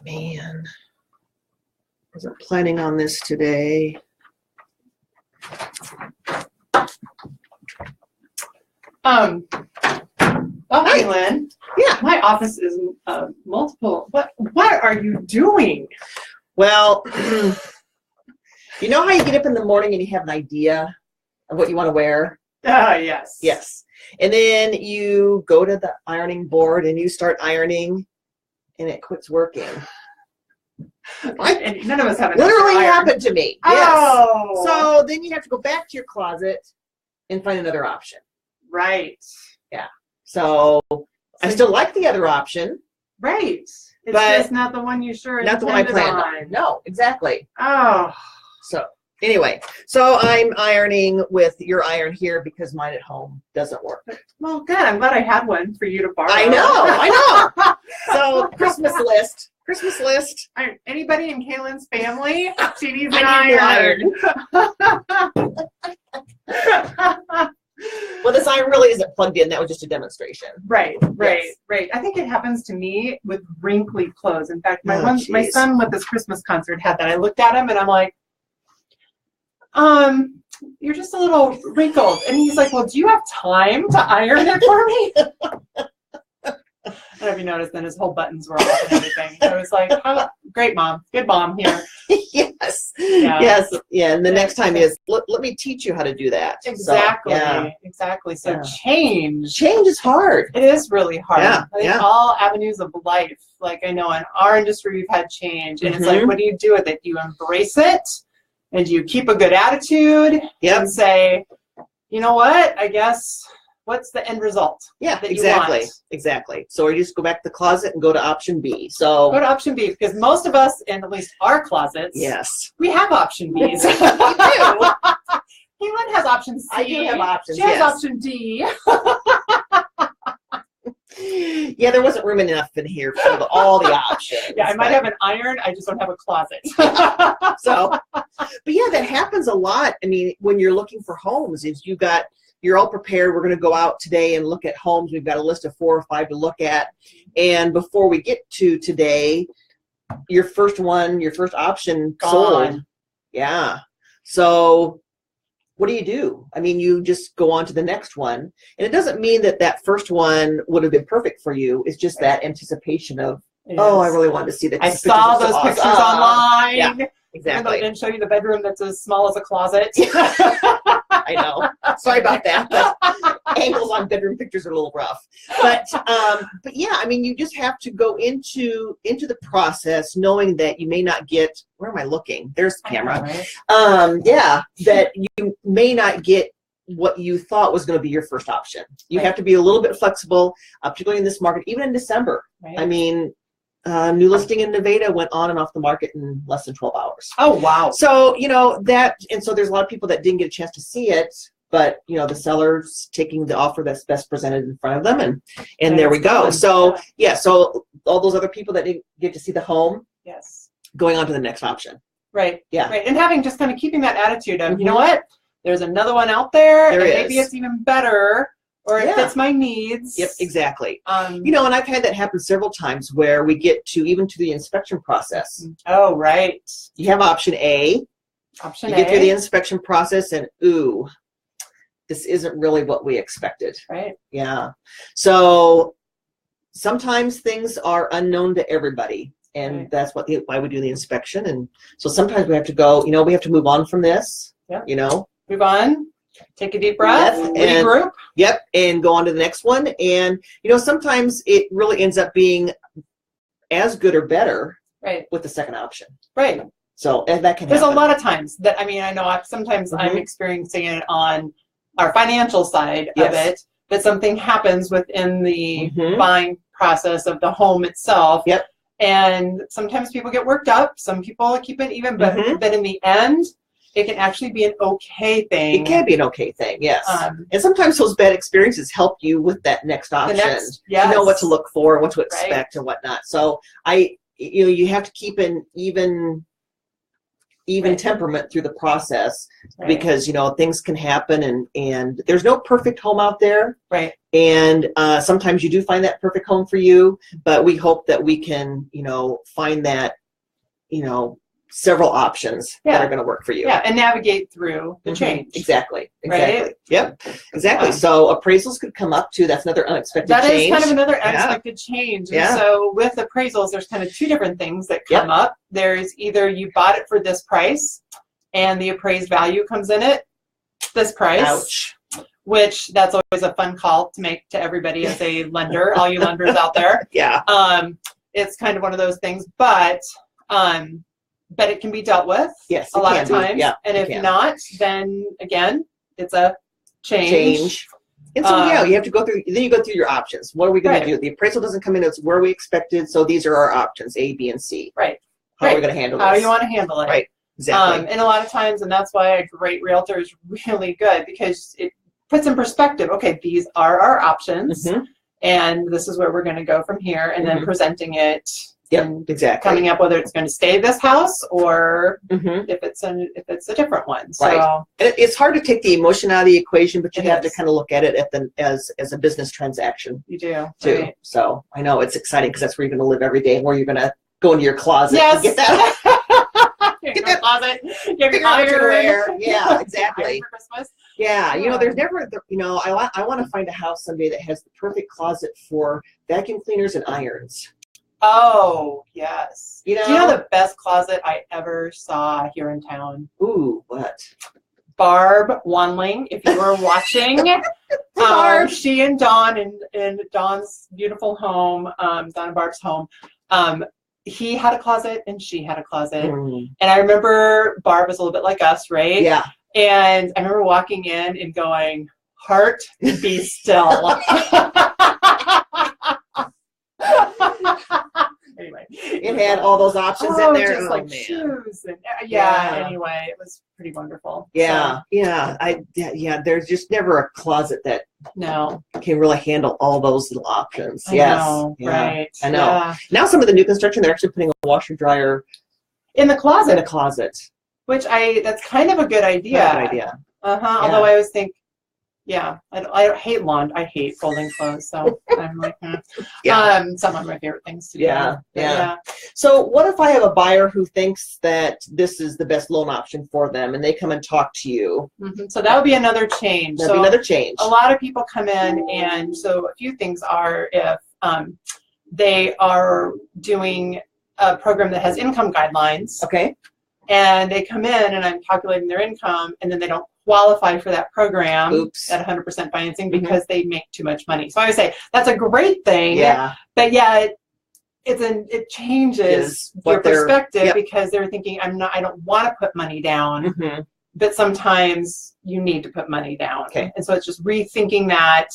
man. Wasn't planning on this today. Okay, Lynn. Yeah. My office is multiple. What are you doing? Well, you know how you get up in the morning and you have an idea of what you want to wear? Yes. Yes. And then you go to the ironing board and you start ironing and it quits working. And none of us have an Literally happened to me. Oh. Yes. So then you have to go back to your closet and find another option. Right. Yeah. So I still like the other option. Right. It's but just not the one you sure not the one I planned on. No, exactly. Oh. So anyway, so I'm ironing with your iron here because mine at home doesn't work. Well, good. I'm glad I had one for you to borrow. I know. So Christmas list. Anybody in Kaylin's family? She needs an I iron. Well, this iron really isn't plugged in. That was just a demonstration. Right. Yes. I think it happens to me with wrinkly clothes. In fact, my geez. son with this Christmas concert had that. I looked at him and I'm like, you're just a little wrinkled. And he's like, well, do you have time to iron it for me? I don't know if you noticed, then his whole buttons were off and everything. I was like, oh, great mom. Good mom here. Yes. Yeah. Yes. Yeah. And the next time is, let me teach you how to do that. Exactly. So, yeah. Exactly. So Yeah. change is hard. It is really hard. Yeah. I think all avenues of life, like I know in our industry, we've had change. And it's like, what do you do with it? Do you embrace it? And do you keep a good attitude? Yep. And say, you know what? I guess, what's the end result? Yeah, that you exactly. want? Exactly. So we just go back to the closet and go to option B. So go to option B, because most of us, in at least our closets, yes, we have option Bs. we do. Kaylin has option C. I do have options. She has option D. Yeah, there wasn't room enough in here for all the options. Yeah, I might have an iron. I just don't have a closet. So, but yeah, that happens a lot. I mean, when you're looking for homes, is you're all prepared. We're going to go out today and look at homes. We've got a list of 4 or 5 to look at. And before we get to today, your first option sold. Yeah. So what do? I mean, you just go on to the next one. And it doesn't mean that that first one would have been perfect for you. It's just that anticipation of, oh, I really wanted to see that. I saw those pictures online. Yeah, Even though exactly. I didn't show you the bedroom that's as small as a closet. I know. Sorry about that. But angles on bedroom pictures are a little rough. But yeah, I mean, you just have to go into the process knowing that you may not get. Where am I looking? There's the camera. Right. Yeah, that you may not get what you thought was going to be your first option. You have to be a little bit flexible, particularly in this market, even in December. Right. I mean, new listing in Nevada went on and off the market in less than 12 hours. Oh, wow. So, and so there's a lot of people that didn't get a chance to see it, but, the seller's taking the offer that's best presented in front of them, and there we go. So, yeah, so all those other people that didn't get to see the home, yes, going on to the next option. Right. Yeah. Right. And having just kind of keeping that attitude of, you know what, there's another one out there, and maybe it's even better, or it fits my needs. Yep, exactly. And I've had that happen several times where we get to the inspection process. Oh, right. You have option A. You get through the inspection process and, ooh, this isn't really what we expected. Right. Yeah. So sometimes things are unknown to everybody. And that's why we do the inspection. And so sometimes we have to go, we have to move on from this. Yeah. Move on. Take a deep breath, regroup. Yep, and go on to the next one. And, sometimes it really ends up being as good or better with the second option. Right. So that can There's happen. a lot of times that, I know sometimes I'm experiencing it on our financial side of it, that something happens within the buying process of the home itself. Yep. And sometimes people get worked up. Some people keep it even, but in the end, it can actually be an okay thing. It can be an okay thing, yes. And sometimes those bad experiences help you with that next option. You know what to look for, what to expect, and whatnot. So you have to keep an even even Right. temperament through the process, Right. because, you know, things can happen, and there's no perfect home out there. Right. And sometimes you do find that perfect home for you, but we hope that we can, you know, find that, you know, several options that Yeah. are going to work for you. Yeah, and navigate through the Mhm. change. Exactly. Right? Yep. Exactly. Yeah. So appraisals could come up too. That's another unexpected That change. is kind of another Yeah. unexpected change. And Yeah. so with appraisals, there's kind of two different things that come Yep. up. There's either you bought it for this price and the appraised value comes in at this price. Ouch. Which that's always a fun call to make to everybody as a lender, all you lenders out there. Yeah. It's kind of one of those things, but it can be dealt with Yes. a it lot can of be. times. Yeah. And it if can. not, then again, it's a change. And so yeah, you have to go through. Then you go through your options. What are we going Right. to do? The appraisal doesn't come in as where we expected, so these are our options: A, B, and C. Right. How are we Right. going to handle How this? do you want to handle it? Right. Exactly. And a lot of times, and that's why a great realtor is really good, because it puts in perspective, okay, these are our options, Mhm. and this is where we're going to go from here, and then Mhm. presenting it Yep. and Exactly. coming up whether it's going to stay this house or Mhm. if it's a different one. So Right. And it's hard to take the emotion out of the equation, but you It have to is. kind of look at it as a business transaction you do. too. Right. So I know it's exciting because that's where you're going to live every day, and where you're going to go into your closet Yes. and get that. Get that- closet. Get figure your out what you're iron. wearing. Yeah, exactly. Iron for Christmas. Yeah, you know, Yeah. there's never, you know, I want to find a house someday that has the perfect closet for vacuum cleaners and irons. Oh, yes. You Do you know know? the best closet I ever saw here in town? Ooh, what? Barb Wanling, if you were watching, Barb. she and Dawn in Dawn's beautiful home, Dawn and Barb's home, he had a closet and she had a closet. Mm. And I remember Barb was a little bit like us, right? Yeah. And I remember walking in and going, heart, be still. Anyway, It had all those options in there. just Oh, like man. shoes and Yeah. Anyway, it was pretty wonderful. Yeah, yeah. There's just never a closet that So, no, can really handle all those little options. I Yes, know, yeah. right? I know. Yeah. Now some of the new construction, they're actually putting a washer dryer In the in closet, a closet. which that's kind of a good idea. Not a good idea. Uh-huh. Although I always think, yeah, I hate I hate folding clothes, so I'm like, Yeah. it's not one of my favorite things to do. Yeah, But yeah. So what if I have a buyer who thinks that this is the best loan option for them, and they come and talk to you? Mhm. So that would be another change. That'd be another change. A lot of people come in, and so a few things are if they are doing a program that has income guidelines, Okay. and they come in and I'm calculating their income, and then they don't qualify for that program Oops. at 100% financing Mhm. because they make too much money. So I would say that's a great thing, Yeah. but yeah, it changes Is your what they're- perspective yep. because they're thinking I don't want to put money down. hmm But sometimes you need to put money down. Okay. And so it's just rethinking that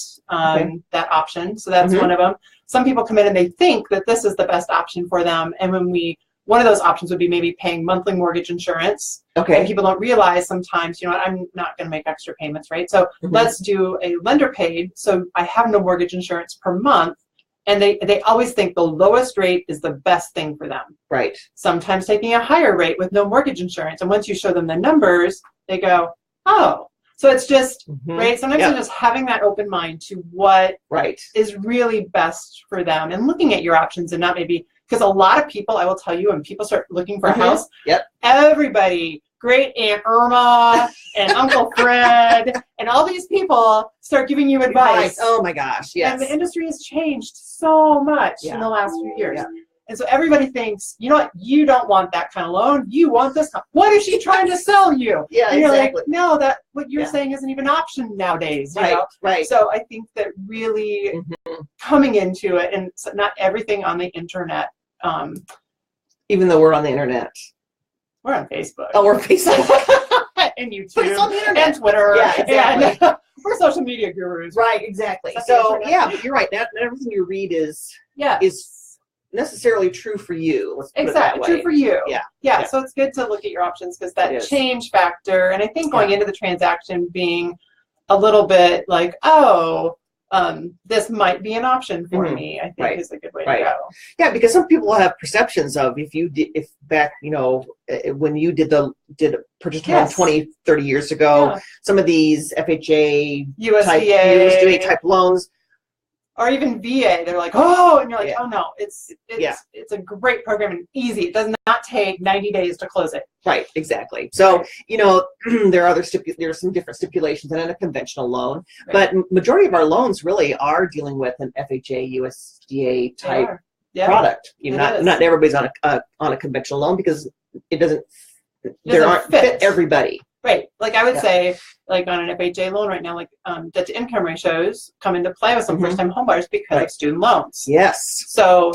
that option. So that's Mhm. one of them. Some people come in and they think that this is the best option for them. And one of those options would be maybe paying monthly mortgage insurance. And Okay. people don't realize sometimes, I'm not going to make extra payments, right? So Mhm. let's do a lender paid. So I have no mortgage insurance per month. And they always think the lowest rate is the best thing for them. Right. Sometimes taking a higher rate with no mortgage insurance. And once you show them the numbers, they go, oh. So it's just, Mhm. right? Sometimes Yeah. it's just having that open mind to what Right. is really best for them and looking at your options and not maybe, because a lot of people, I will tell you, when people start looking for a Mhm. house, Yep. everybody, great Aunt Irma and Uncle Fred and all these people start giving you advice. Oh my gosh. Yes. And the industry has changed so much Yeah. in the last few years. Yeah. And so everybody thinks, you know what, you don't want that kind of loan. You want this. What is she trying to sell you? Yeah, And you're exactly. like, no, what you're Yeah. saying isn't even an option nowadays. You Right. know? Right. So I think that really Mhm. coming into it, and so not everything on the internet. Even though we're on the internet. We're on Facebook. Oh, we're Facebook. and YouTube. But it's on the internet. And Twitter. Yeah, exactly. And we're social media gurus. Right. Exactly. Is that the So internet? yeah, but you're right. Not everything you read is Yeah. necessarily true for you. Let's put it that Exactly. way. True for you. Yeah. Yeah. Yeah. So it's good to look at your options because that It is. change factor, and I think going Yeah. into the transaction being a little bit like, oh, this might be an option for me, I think Right. is a good way Right. to go. Yeah, because some people have perceptions of if back, when you did purchase home Yes. 20, 30 years ago, Yeah. some of these FHA type, USDA, USDA type loans, or even VA, they're like, oh, and you're like, Yeah. oh no, it's Yeah. it's a great program and easy. It does not take 90 days to close it. right, exactly. So, there are there's some different stipulations than in a conventional loan, Right. but majority of our loans really are dealing with an FHA, USDA They type are. Yeah. product. It Not is. not everybody's on a conventional loan because it doesn't Doesn't fit fit. everybody. Right. Like I would Yeah. say, like on an FHA loan right now, like debt to income ratios come into play with some Mhm. first time homebuyers because Right. of student loans. Yes. So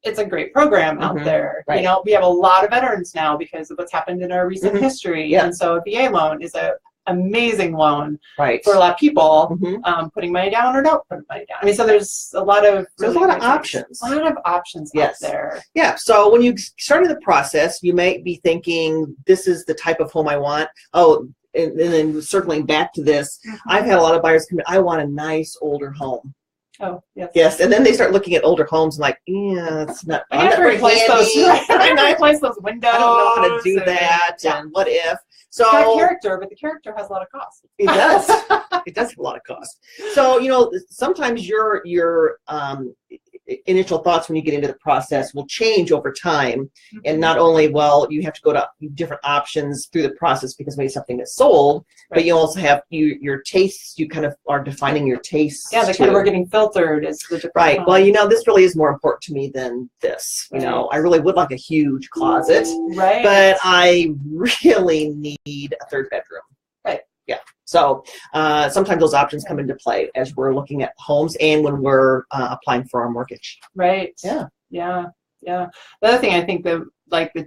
it's a great program out Mhm. there. Right. We have a lot of veterans now because of what's happened in our recent Mhm. history. Yeah. And so a VA loan is a amazing loan Right. for a lot of people, Mhm. putting money down or don't put money down. I mean, so there's a lot of There's a really lot of great things. options. A lot of options Yes. out there. Yeah. So when you started the process, you might be thinking, this is the type of home I want. Oh, and then circling back to this, I've had a lot of buyers come in, I want a nice older home. Oh, yes. Yes. And then they start looking at older homes and like, yeah, it's not, I I'm have not to very replace those. handy. I have to replace those windows. I don't know how to do and- that. Yeah. And what if? It's got So character, but the character has a lot of cost. it does. It does have a lot of cost. So, sometimes your initial thoughts when you get into the process will change over time. And not only, you have to go to different options through the process because maybe something is sold, but Right. you also have your tastes, you kind of are defining your tastes. Yeah, the too. kind of are getting filtered is the different Right. kind. Well, this really is more important to me than this. Right. I really would like a huge closet, Right. but I really need a third bedroom. Right. Yeah. So sometimes those options come into play as we're looking at homes and when we're applying for our mortgage. Right. Yeah. Yeah. Yeah. The other thing I think that like when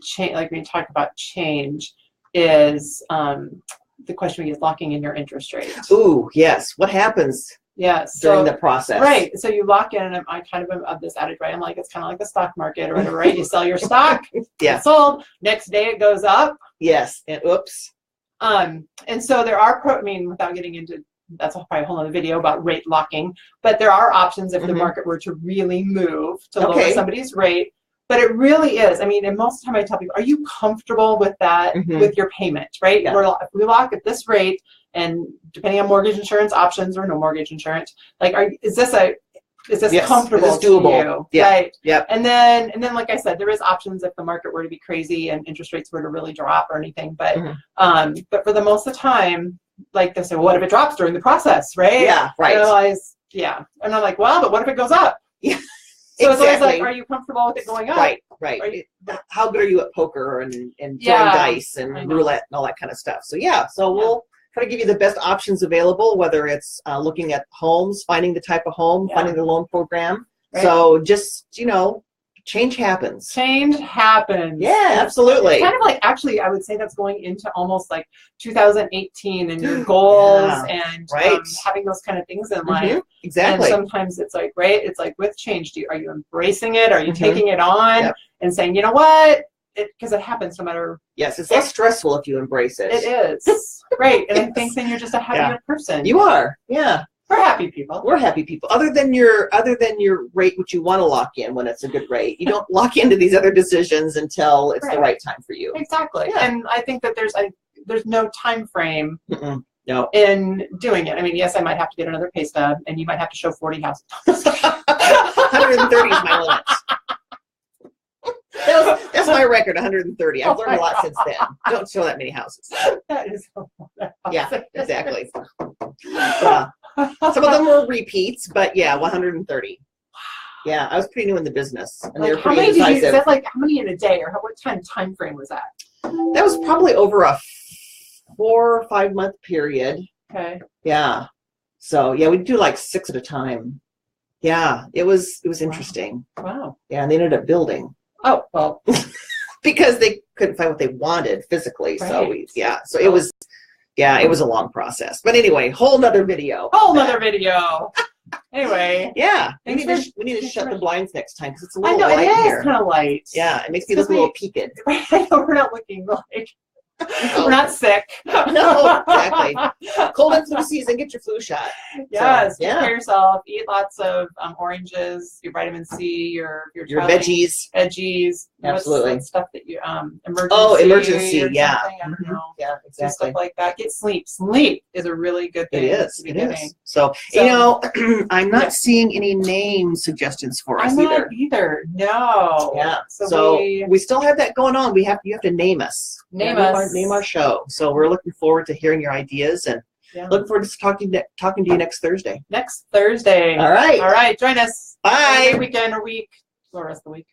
you talk about change is the question is locking in your interest rate. Ooh, yes. What happens Yes. during the process? Right. So you lock in, and I kind of am of this adage, right? I'm like, it's kind of like the stock market or whatever, right? You sell your stock, Yeah. it's sold. Next day it goes up. Yes. And oops. And so there are, without getting into, that's probably a whole other video about rate locking, but there are options if the Mhm. market were to really move to lower Okay. somebody's rate. But it really is. And most of the time I tell people, are you comfortable with that, Mhm. with your payment, right? Yeah. If we lock at this rate, and depending on mortgage insurance options or no mortgage insurance, like, is this Yes. comfortable Is this doable? to you? Yeah. Right. Yep. And then, like I said, there is options if the market were to be crazy and interest rates were to really drop or anything. But, Mhm. but for the most of the time, like they say, well, what if it drops during the process, right? Yeah. Right. Yeah. And I'm like, well, but what if it goes up? Yeah. So it's always Exactly. like, are you comfortable with it going up? Right. Right. Are you- How good are you at poker and throwing Yeah, dice I and know. roulette and all that kind of stuff? So yeah. So we'll try to give you the best options available, whether it's looking at homes, finding the type of home, Yeah. finding the loan program. Right. So just change happens. Change happens. Yeah, absolutely. It's kind of like, actually, I would say that's going into almost like 2018 and your goals Yeah, and right. having those kind of things in life. Mhm, exactly. And sometimes it's like, right, it's like with change, are you embracing it? Are you Mhm. taking it on Yep. and saying, you know what? Because it happens no matter. Yes, it's less stressful if you embrace it. It is. Right. And I Yes. think then you're just a happier person. You are. Yeah. We're happy people. We're happy people. Other than your rate, which you want to lock in when it's a good rate, you don't lock into these other decisions until it's the Right. right time for you. Exactly. Yeah. And I think that there's no time frame Mm-mm. No. in doing it. Yes, I might have to get another pay stub, and you might have to show 40 houses. 130 is my limit. That's my record, 130. I've Oh learned a my lot since then. Don't show that many houses. That is so Yeah, exactly. Yeah. Some of them were repeats, but yeah, 130. Yeah, I was pretty new in the business, and they were how pretty many indecisive. is that like how many in a day, or what time frame was that? That was probably over a 4 or 5 month period. Okay. Yeah. So yeah, we do like 6 at a time. Yeah, it was interesting. Wow. Yeah, and they ended up building Oh, well. because they couldn't find what they wanted physically. So Right. so it was a long process. But anyway, whole nother video. Whole nother video. Anyway. Yeah, we Thanks need to for- shut the blinds next time because it's a I little know, light it is here. kind of light. Yeah, it makes me look a little peaked. I know we're not looking like We're not sick. No, exactly. Cold and flu season, get your flu shot. Yes, So, take care of yourself. Eat lots of oranges, your vitamin C, your veggies. Veggies. Absolutely. What's that stuff that you emergency. Oh, emergency, yeah. I don't know. Yeah, Do exactly. stuff like that. Get sleep. Sleep is a really good thing. It is. To be It getting. is. So, you know, I'm not seeing any name suggestions for us I'm either. not either. No. Yeah. So, So we still have that going on. You have to name us. Name us. Name our show. So we're looking forward to hearing your ideas and looking forward to talking to you next Thursday. Next Thursday. All right. All right. Join us. Bye. Have a great weekend or week. The rest of the week.